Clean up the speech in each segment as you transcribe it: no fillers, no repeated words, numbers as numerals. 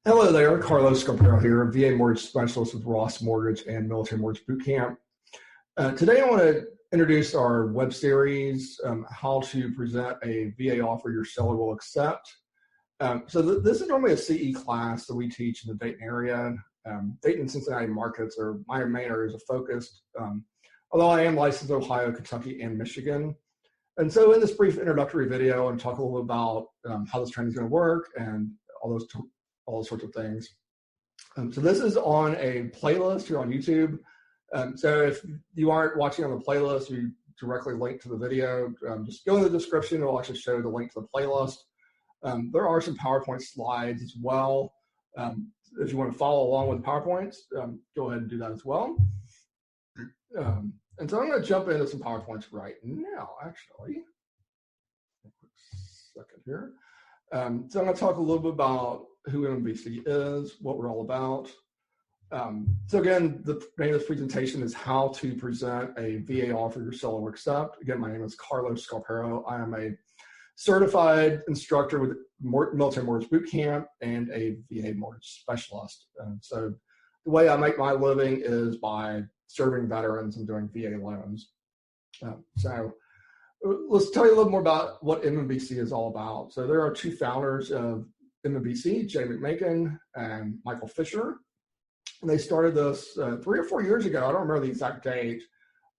Hello there, Carlos Scarpero here, VA Mortgage Specialist with Ross Mortgage and Military Mortgage Bootcamp. Today I want to introduce our web series, how to present a VA offer your seller will accept. This is normally a CE class that we teach in the Dayton area. Dayton and Cincinnati markets are my main areas of focus, although I am licensed in Ohio, Kentucky, and Michigan. And so in this brief introductory video, I want to talk a little about how this training is going to work and all those sorts of things. So this is on a playlist here on YouTube. So if you aren't watching on the playlist, you directly link to the video. Just go in the description. It'll actually show the link to the playlist. There are some PowerPoint slides as well. If you want to follow along with PowerPoints, go ahead and do that as well. And so I'm going to jump into some PowerPoints right now, actually. A quick second here. So I'm going to talk a little bit about who MMBC is, what we're all about. So again, the name of this presentation is how to present a VA offer your seller will accept. Again, my name is Carlos Scarpero. I am a certified instructor with Military Mortgage Bootcamp and a VA mortgage specialist. So the way I make my living is by serving veterans and doing VA loans. So let's tell you a little more about what MMBC is all about. So there are two founders of MMBC, Jay McMakin and Michael Fisher. And they started this 3 or 4 years ago. I don't remember the exact date.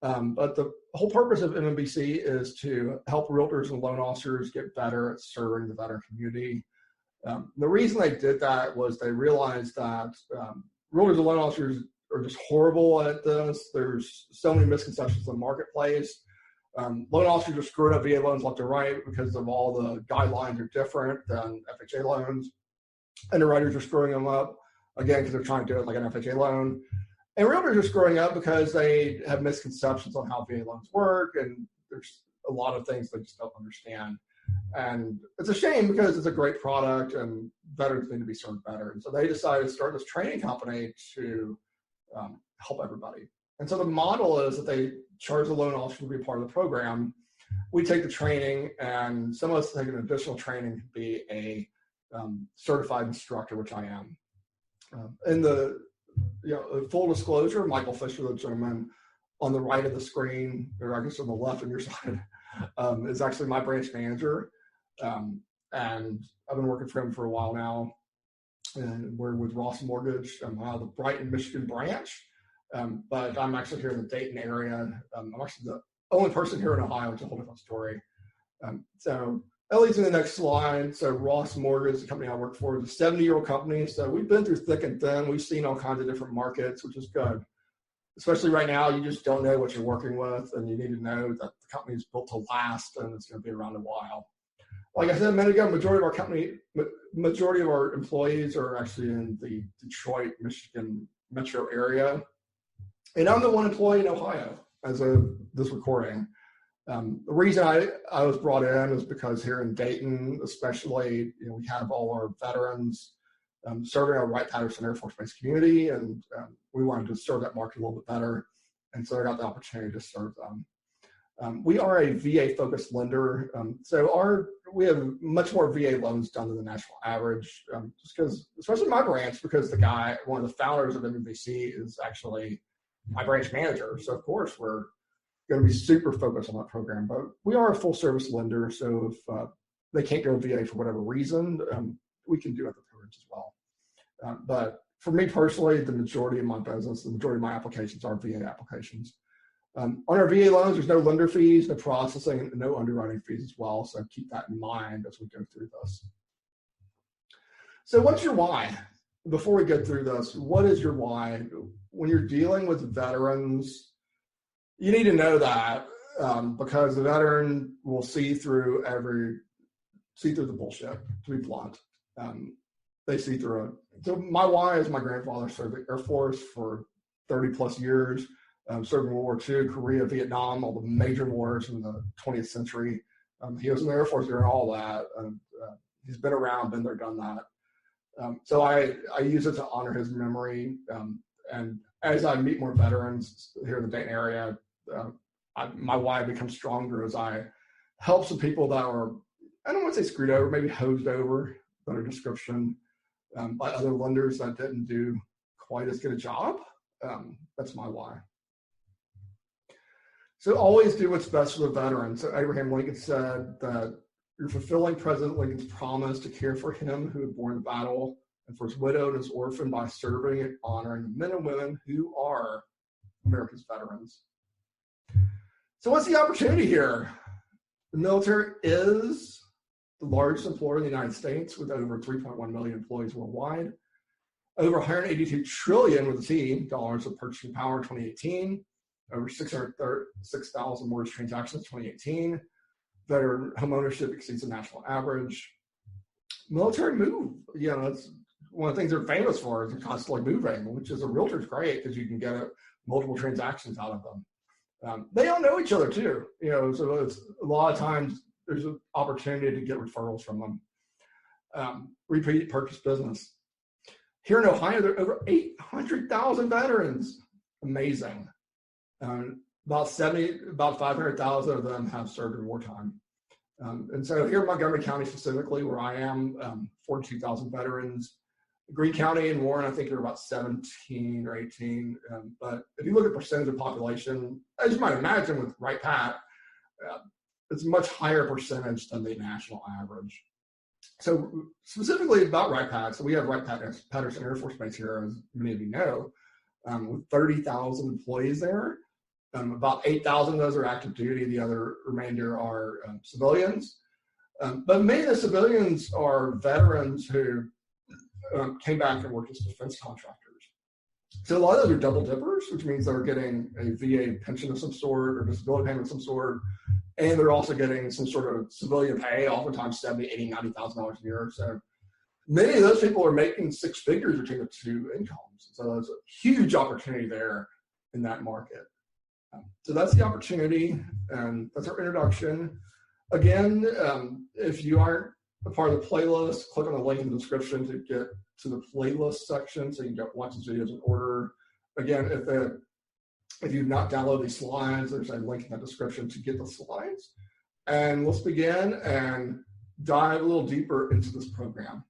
But the whole purpose of MMBC is to help realtors and loan officers get better at serving the veteran community. The reason they did that was they realized that realtors and loan officers are just horrible at this. There's so many misconceptions in the marketplace. Loan officers are screwing up VA loans left and right because of all the guidelines are different than FHA loans. Underwriters are screwing them up, again, because they're trying to do it like an FHA loan. And realtors are screwing up because they have misconceptions on how VA loans work, and there's a lot of things they just don't understand. And it's a shame because it's a great product and veterans need to be served better. And so they decided to start this training company to help everybody. And so the model is that they charge the loan officer to be a part of the program. We take the training, and some of us take an additional training to be a certified instructor, which I am. In the full disclosure, Michael Fisher, the gentleman on the right of the screen, or I guess on the left on your side, is actually my branch manager. And I've been working for him for a while now. And we're with Ross Mortgage. I'm out of the Brighton, Michigan branch. But I'm actually here in the Dayton area. I'm actually the only person here in Ohio. It's a whole different story. So that leads to the next slide. So Ross Mortgage, the company I work for, is a 70-year-old company. So we've been through thick and thin. We've seen all kinds of different markets, which is good. Especially right now, you just don't know what you're working with, and you need to know that the company is built to last and it's going to be around a while. Like I said a minute ago, majority of our employees are actually in the Detroit, Michigan metro area. And I'm the one employee in Ohio as of this recording. The reason I was brought in is because here in Dayton, especially, we have all our veterans serving our Wright-Patterson Air Force Base community, and we wanted to serve that market a little bit better. And so I got the opportunity to serve them. We are a VA-focused lender, so we have much more VA loans done than the national average, just because, especially my branch, because one of the founders of MMBC is actually my branch manager. So of course we're going to be super focused on that program, but we are a full service lender. So if they can't go VA for whatever reason, we can do other programs as well. But for me personally, the majority of my business, the majority of my applications are VA applications. On our VA loans, there's no lender fees, no processing, and no underwriting fees as well. So keep that in mind as we go through this. So what's your why? Before we get through this, what is your why? When you're dealing with veterans, you need to know that because the veteran will see through the bullshit, to be blunt. They see through it. So my why is my grandfather served the Air Force for 30 plus years, served in World War II, Korea, Vietnam, all the major wars in the 20th century. He was in the Air Force during all that. He's been around, been there, done that. So I use it to honor his memory. And as I meet more veterans here in the Dayton area, my why becomes stronger as I help some people that are, I don't want to say screwed over, maybe hosed over, better description. by other lenders that didn't do quite as good a job. That's my why. So always do what's best for the veteran. So Abraham Lincoln said that you're fulfilling President Lincoln's promise to care for him who had borne the battle and for his widow and his orphan by serving and honoring the men and women who are America's veterans. So what's the opportunity here? The military is the largest employer in the United States with over 3.1 million employees worldwide. Over 182 trillion with a T dollars of purchasing power in 2018. Over 636,000 mortgage transactions in 2018. Veteran home ownership exceeds the national average. Military move, that's one of the things they're famous for is constantly moving, which is a realtor's great because you can get multiple transactions out of them. They all know each other too, so it's a lot of times there's an opportunity to get referrals from them. Repeat purchase business. Here in Ohio, there are over 800,000 veterans. Amazing. About 500,000 of them have served in wartime. And so here in Montgomery County specifically, where I am, 42,000 veterans. Greene County and Warren, I think they're about 17 or 18. But if you look at percentage of population, as you might imagine with Right Pat, it's a much higher percentage than the national average. So specifically about Right Pat, so we have Right Patterson Air Force Base here, as many of you know, with 30,000 employees there. About 8,000 of those are active duty. The other remainder are civilians. But many of the civilians are veterans who came back and worked as defense contractors. So a lot of those are double dippers, which means they're getting a VA pension of some sort or disability payment of some sort. And they're also getting some sort of civilian pay, oftentimes $70,000, $80,000, $90,000 a year. So many of those people are making six figures between the two incomes. So there's a huge opportunity there in that market. So that's the opportunity, and that's our introduction. Again, if you aren't a part of the playlist, click on the link in the description to get to the playlist section so you can watch these videos in order. Again, if you've not downloaded these slides, there's a link in the description to get the slides. And let's begin and dive a little deeper into this program.